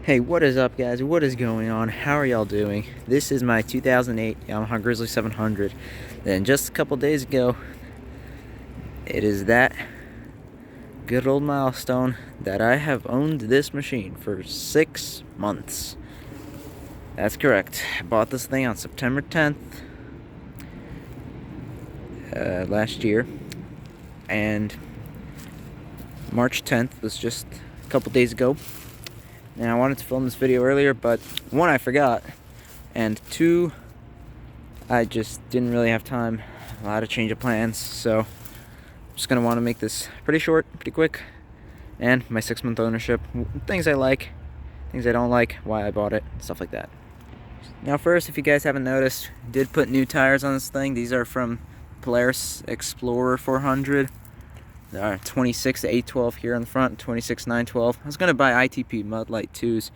Hey, what is up, guys? What is going on? How are y'all doing? This is my 2008 Yamaha Grizzly 700. And just a couple days ago, it is that good old milestone that I have owned this machine for 6 months. That's correct. I bought this thing on September 10th last year, and March 10th was just a couple days ago. And I wanted to film this video earlier, but one, I forgot, and two, I just didn't really have time. A lot of change of plans, so I'm just gonna want to make this pretty short, pretty quick, and my 6-month ownership, things I like, things I don't like, why I bought it, stuff like that. Now first, if you guys haven't noticed, I did put new tires on this thing. These are from Polaris Explorer 400. There are 26 812 here on the front, 26 912. I was gonna buy ITP Mudlight 2s,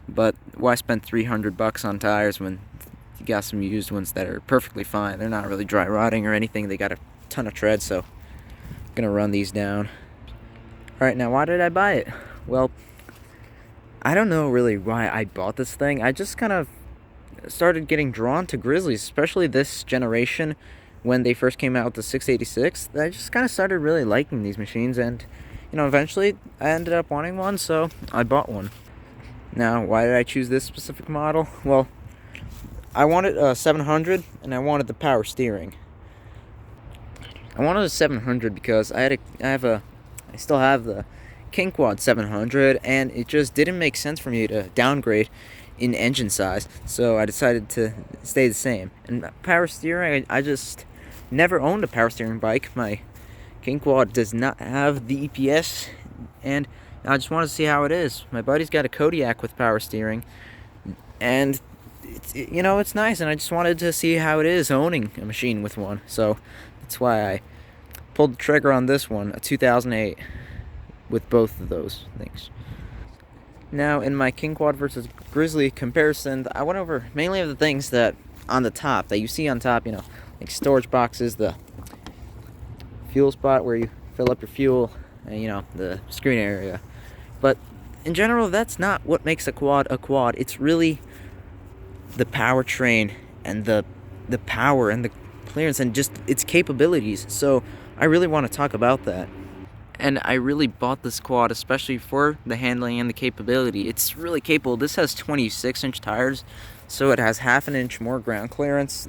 but why spend $300 on tires when you got some used ones that are perfectly fine? They're not really dry rotting or anything. They got a ton of tread, so I'm gonna run these down. All right, now why did I buy it? Well, I don't know really why I bought this thing. I just kind of started getting drawn to Grizzlies, especially this generation. When they first came out with the 686, I just kind of started really liking these machines, and eventually I ended up wanting one, so I bought one. Now, why did I choose this specific model? Well, I wanted a 700, and I wanted the power steering. I wanted a 700 because I still have the King Quad 700, and it just didn't make sense for me to downgrade in engine size, so I decided to stay the same. And power steering, I just never owned a power steering bike. My King Quad does not have the EPS, and I just wanted to see how it is. My buddy's got a Kodiak with power steering, and it's nice, and I just wanted to see how it is owning a machine with one. So that's why I pulled the trigger on this one, a 2008, with both of those things. Now, in my King Quad versus Grizzly comparison, I went over mainly of the things that on the top, that you see on top, like storage boxes, the fuel spot where you fill up your fuel, and the screen area. But in general, that's not what makes a quad a quad. It's really the powertrain and the power and the clearance and just its capabilities. So I really want to talk about that. And I really bought this quad especially for the handling and the capability. It's really capable. This has 26-inch tires, so it has half an inch more ground clearance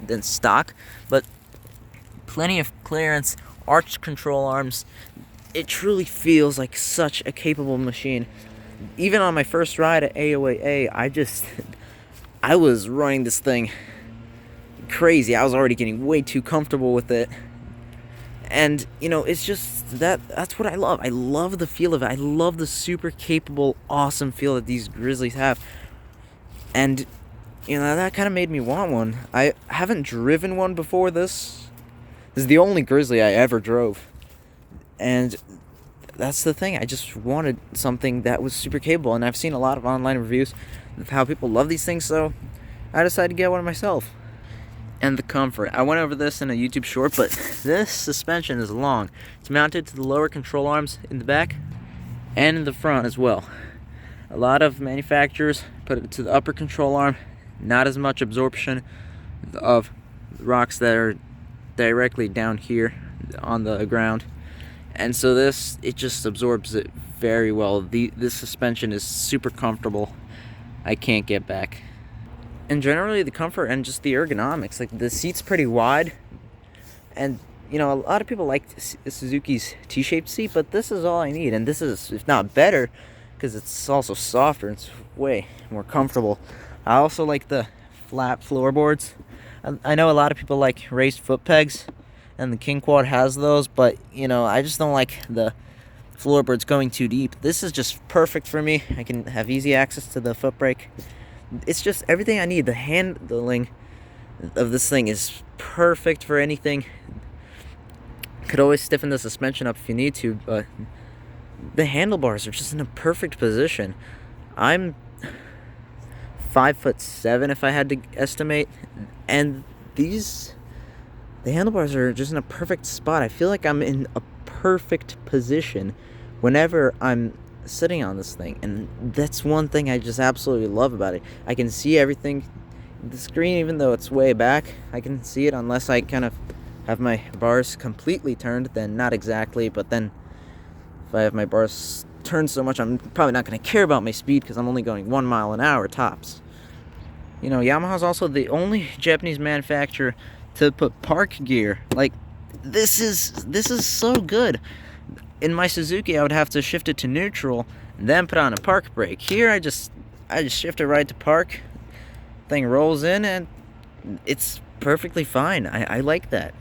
than stock, but plenty of clearance, arch control arms. It truly feels like such a capable machine. Even on my first ride at AOAA, I was running this thing crazy. I was already getting way too comfortable with it. And, it's just that's what I love. I love the feel of it. I love the super capable, awesome feel that these Grizzlies have. And, that kind of made me want one. I haven't driven one before this. This is the only Grizzly I ever drove. And that's the thing. I just wanted something that was super capable. And I've seen a lot of online reviews of how people love these things, so I decided to get one myself. And the comfort. I went over this in a YouTube short, but this suspension is long. It's mounted to the lower control arms in the back and in the front as well. A lot of manufacturers put it to the upper control arm. Not as much absorption of rocks that are directly down here on the ground. And so it just absorbs it very well. This suspension is super comfortable. I can't get back. And generally the comfort and just the ergonomics, like the seat's pretty wide, and a lot of people like Suzuki's T-shaped seat, but this is all I need, and this is, if not better, because it's also softer and it's way more comfortable. I also like the flat floorboards. I know a lot of people like raised foot pegs, and the King Quad has those, but I just don't like the floorboards going too deep. This is just perfect for me. I can have easy access to the foot brake. It's just everything I need. The handling of this thing is perfect for anything. Could always stiffen the suspension up if you need to, but the handlebars are just in a perfect position. I'm 5'7" if I had to estimate, and the handlebars are just in a perfect spot. I feel like I'm in a perfect position whenever I'm sitting on this thing, and that's one thing I just absolutely love about it. I can see everything. The screen, even though it's way back, I can see it unless I kind of have my bars completely turned, then not exactly, but then if I have my bars turned so much, I'm probably not going to care about my speed because I'm only going 1 mile an hour tops. You know, Yamaha's also the only Japanese manufacturer to put park gear. Like, this is so good. In my Suzuki, I would have to shift it to neutral, then put on a park brake. Here, I just shift it right to park. Thing rolls in, and it's perfectly fine. I like that.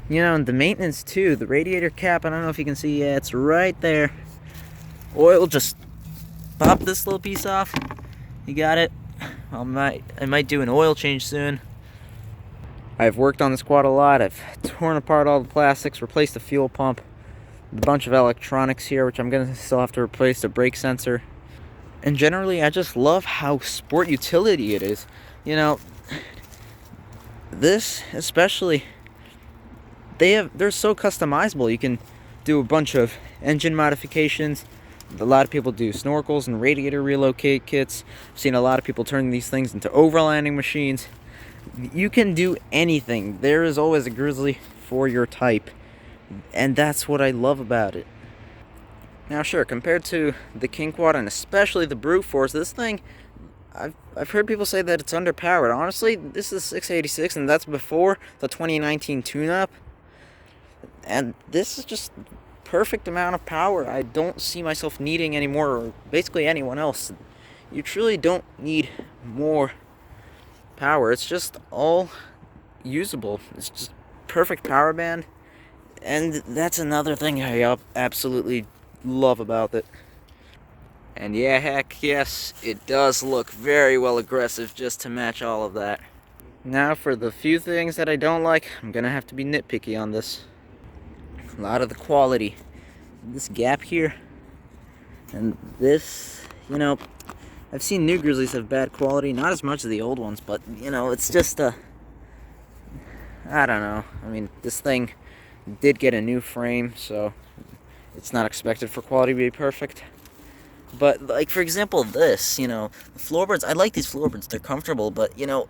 You know, and the maintenance too, the radiator cap, I don't know if you can see, yeah, it's right there. Oil, just pop this little piece off. You got it. I might do an oil change soon. I've worked on this quad a lot. I've torn apart all the plastics, replaced the fuel pump, a bunch of electronics here, which I'm gonna still have to replace, the brake sensor. And generally, I just love how sport utility it is. You know, this especially, they're so customizable. You can do a bunch of engine modifications. A lot of people do snorkels and radiator relocate kits. I've seen a lot of people turning these things into overlanding machines. You can do anything. There is always a Grizzly for your type, and that's what I love about it. Now, sure, compared to the King Quad and especially the Brute Force, this thing, I've heard people say that it's underpowered. Honestly, this is 686, and that's before the 2019 tune-up. And this is just perfect amount of power. I don't see myself needing any more, or basically anyone else. You truly don't need more power. It's just all usable. It's just perfect power band, and that's another thing I absolutely love about it. And yeah, heck yes, it does look very well aggressive just to match all of that. Now for the few things that I don't like, I'm gonna have to be nitpicky on this. A lot of the quality, this gap here, and this, you know, I've seen new Grizzlies have bad quality, not as much as the old ones, but you know, it's just I don't know. I mean, this thing did get a new frame, so it's not expected for quality to be perfect. But like, for example, this, you know, the floorboards, I like these floorboards, they're comfortable, but you know,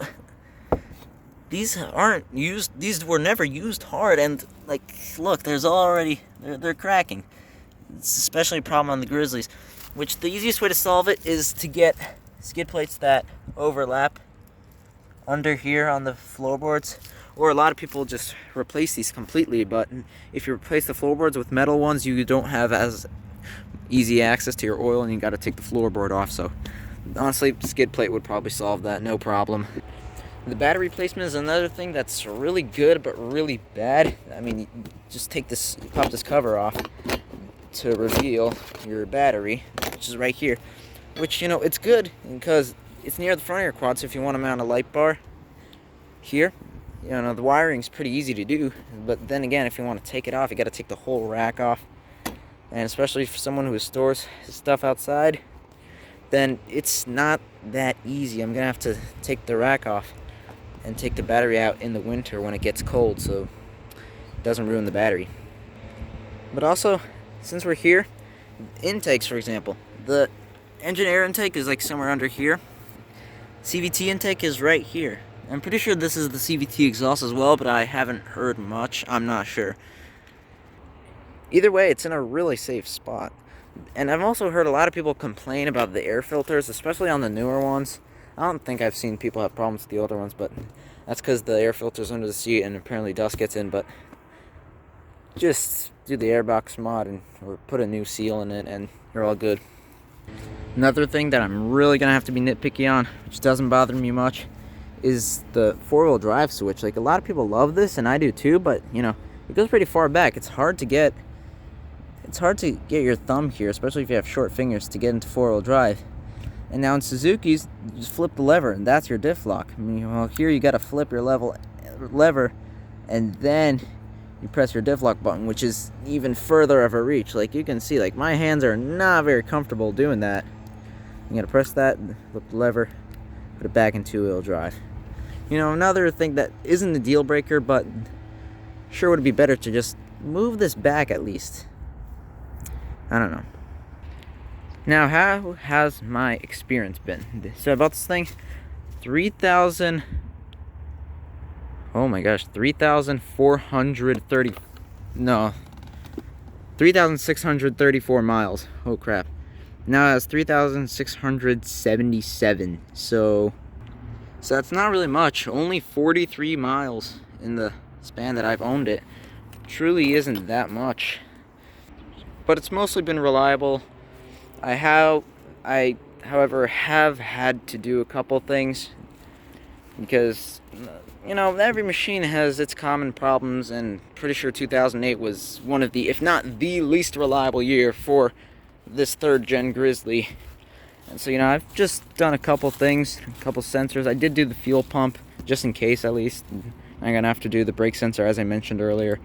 these aren't used, these were never used hard, and like, look, there's already, they're cracking. It's especially a problem on the Grizzlies, which the easiest way to solve it is to get skid plates that overlap under here on the floorboards. Or a lot of people just replace these completely, but if you replace the floorboards with metal ones, you don't have as easy access to your oil, and you got to take the floorboard off. So honestly, skid plate would probably solve that, no problem. The battery placement is another thing that's really good but really bad. I mean, you just take this, pop this cover off to reveal your battery, which is right here. Which, you know, it's good because it's near the front of your quad, so if you want to mount a light bar here, you know, the wiring's pretty easy to do. But then again, if you want to take it off, you got to take the whole rack off. And especially for someone who stores his stuff outside, then it's not that easy. I'm going to have to take the rack off and take the battery out in the winter when it gets cold, so it doesn't ruin the battery. But also, since we're here, intakes, for example, the engine air intake is like somewhere under here. CVT intake is right here. I'm pretty sure this is the CVT exhaust as well, but I haven't heard much. I'm not sure. Either way, it's in a really safe spot. And I've also heard a lot of people complain about the air filters, especially on the newer ones. I don't think I've seen people have problems with the older ones, but that's because the air filter's under the seat and apparently dust gets in. But just do the airbox mod or put a new seal in it, and you're all good. Another thing that I'm really going to have to be nitpicky on, which doesn't bother me much, is the four-wheel drive switch. Like, a lot of people love this, and I do too, but you know, it goes pretty far back. It's hard to get your thumb here, especially if you have short fingers, to get into four-wheel drive. And now in Suzuki's, you just flip the lever, and that's your diff lock. I mean, well, here you got to flip your lever, and then you press your diff lock button, which is even further of a reach. Like, you can see, like, my hands are not very comfortable doing that. You got to press that, flip the lever, put it back in two-wheel drive. You know, another thing that isn't a deal breaker, but sure would be better to just move this back at least. I don't know. Now, how has my experience been? So I bought this thing, 3,000, oh my gosh, 3,430, no, 3,634 miles. Oh crap. Now it has 3,677. So that's not really much. Only 43 miles in the span that I've owned it. Truly isn't that much. But it's mostly been reliable. I however have had to do a couple things because, you know, every machine has its common problems, and pretty sure 2008 was one of the, if not the least reliable year for this 3rd gen Grizzly. And so, you know, I've just done a couple things, a couple sensors. I did do the fuel pump, just in case at least. I'm gonna have to do the brake sensor, as I mentioned earlier,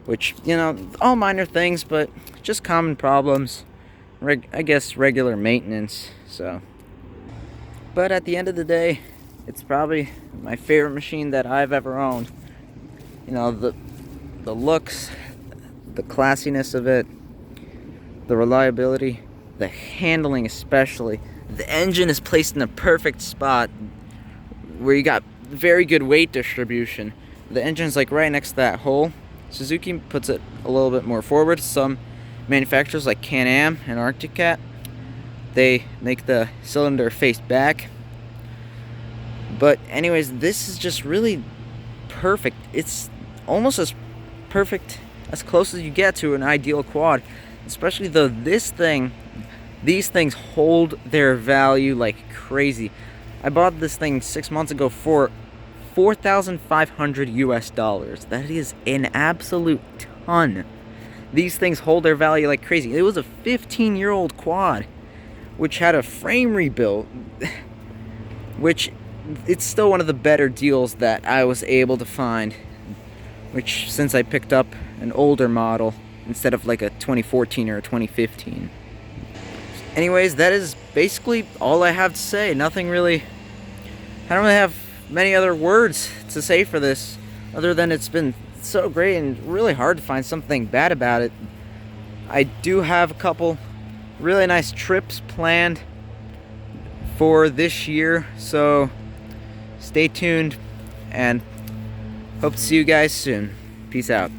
which, you know, all minor things, but just common problems. I guess regular maintenance. So, but at the end of the day, it's probably my favorite machine that I've ever owned. You know, the looks, the classiness of it, the reliability, the handling especially. The engine is placed in a perfect spot where you got very good weight distribution. The engine's like right next to that hole. Suzuki puts it a little bit more forward. Some manufacturers like Can-Am and Arctic Cat, they make the cylinder face back. But anyways, this is just really perfect. It's almost as perfect, as close as you get to an ideal quad. Especially though these things hold their value like crazy. I bought this thing 6 months ago for $4,500 US. That is an absolute ton. These things hold their value like crazy. It was a 15-year-old quad, which had a frame rebuild, which it's still one of the better deals that I was able to find, which since I picked up an older model instead of like a 2014 or a 2015. Anyways, that is basically all I have to say. Nothing really, I don't really have many other words to say for this, other than it's been so great and really hard to find something bad about it. I do have a couple really nice trips planned for this year, so stay tuned and hope to see you guys soon. Peace out.